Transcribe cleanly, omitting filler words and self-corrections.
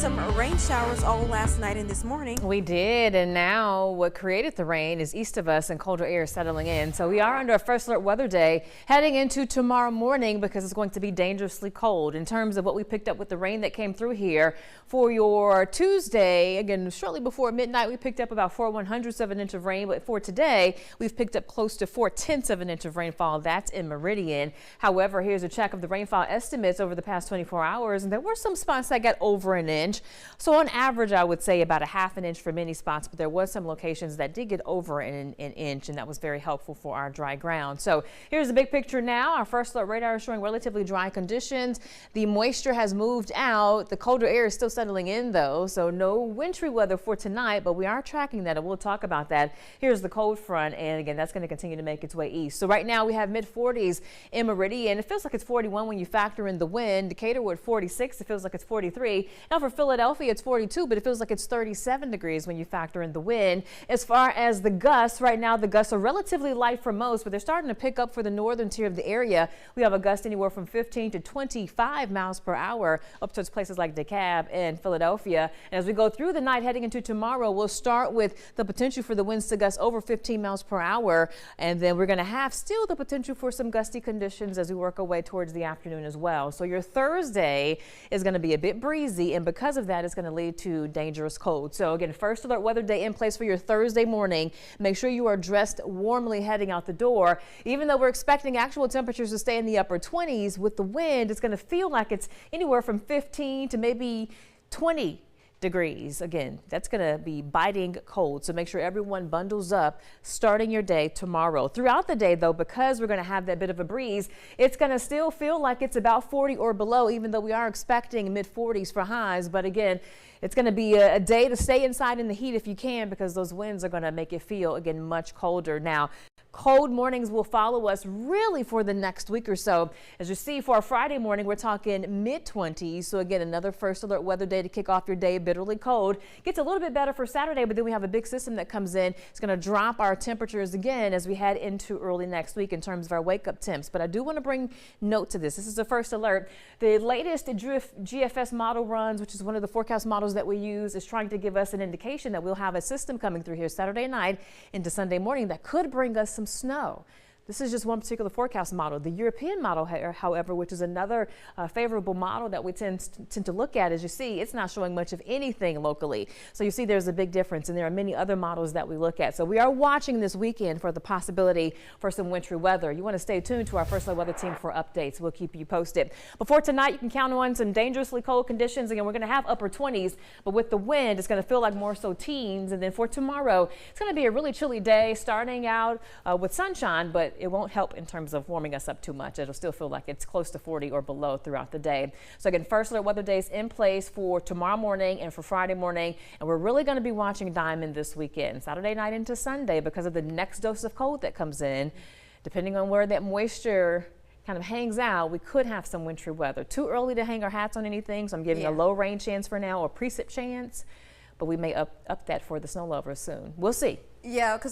some rain showers all last night and this morning. We did, and now what created the rain is east of us and colder air settling in. So we are under a first alert weather day heading into tomorrow morning because it's going to be dangerously cold. In terms of what we picked up with the rain that came through here for your Tuesday, again, shortly before midnight, we picked up about 4/100ths of an inch of rain. But for today, we've picked up close to 4/10ths of an inch of rainfall. That's in Meridian. However, here's a check of the rainfall estimates over the past 24 hours, and there were some spots that got over an inch. So on average, I would say about a half an inch for many spots, but there was some locations that did get over an inch, and that was very helpful for our dry ground. So here's the big picture now. Our first alert radar is showing relatively dry conditions. The moisture has moved out. The colder air is still settling in though, so no wintry weather for tonight, but we are tracking that and we'll talk about that. Here's the cold front, and again, that's going to continue to make its way east. So right now we have mid-40s in Meridian. It feels like it's 41 when you factor in the wind. Decatur, we're at 46. It feels like it's 43. Now for Philadelphia, it's 42, but it feels like it's 37 degrees when you factor in the wind. As far as the gusts, right now the gusts are relatively light for most, but they're starting to pick up for the northern tier of the area. We have a gust anywhere from 15 to 25 miles per hour up towards places like DeKalb and Philadelphia. And as we go through the night heading into tomorrow, we'll start with the potential for the winds to gust over 15 miles per hour, and then we're going to have still the potential for some gusty conditions as we work our way towards the afternoon as well. So your Thursday is going to be a bit breezy, and because of that, it's going to lead to dangerous cold. So again, first alert weather day in place for your Thursday morning. Make sure you are dressed warmly heading out the door. Even though we're expecting actual temperatures to stay in the upper 20s, with the wind, it's going to feel like it's anywhere from 15 to maybe 20 degrees. Again, that's going to be biting cold. So make sure everyone bundles up starting your day tomorrow. Throughout the day, though, because we're going to have that bit of a breeze, it's going to still feel like it's about 40 or below, even though we are expecting mid-40s for highs. But again, it's going to be a day to stay inside in the heat if you can, because those winds are going to make it feel, again, much colder. Now, cold mornings will follow us really for the next week or so. As you see, for our Friday morning, we're talking mid-20s. So again, another first alert weather day to kick off your day, bitterly cold. Gets a little bit better for Saturday, but then we have a big system that comes in. It's going to drop our temperatures again as we head into early next week in terms of our wake-up temps. But I do want to bring note to this. This is the first alert. The latest GFS model runs, which is one of the forecast models that we use, is trying to give us an indication that we'll have a system coming through here Saturday night into Sunday morning that could bring us some snow. This is just one particular forecast model. The European model, however, which is another favorable model that we tend to look at, as you see, it's not showing much of anything locally. So you see there's a big difference, and there are many other models that we look at. So we are watching this weekend for the possibility for some wintry weather. You want to stay tuned to our first alert weather team for updates. We'll keep you posted. Before tonight, you can count on some dangerously cold conditions. Again, we're going to have upper 20s, but with the wind, it's going to feel like more so teens. And then for tomorrow, it's going to be a really chilly day, starting out with sunshine, but it won't help in terms of warming us up too much. It'll still feel like it's close to 40 or below throughout the day. So again, first alert weather days in place for tomorrow morning and for Friday morning. And we're really going to be watching Diamond this weekend, Saturday night into Sunday, because of the next dose of cold that comes in. Depending on where that moisture kind of hangs out, we could have some wintry weather. Too early to hang our hats on anything, so I'm giving a low rain chance for now, or precip chance, but we may up that for the snow lovers soon. We'll see. Yeah, because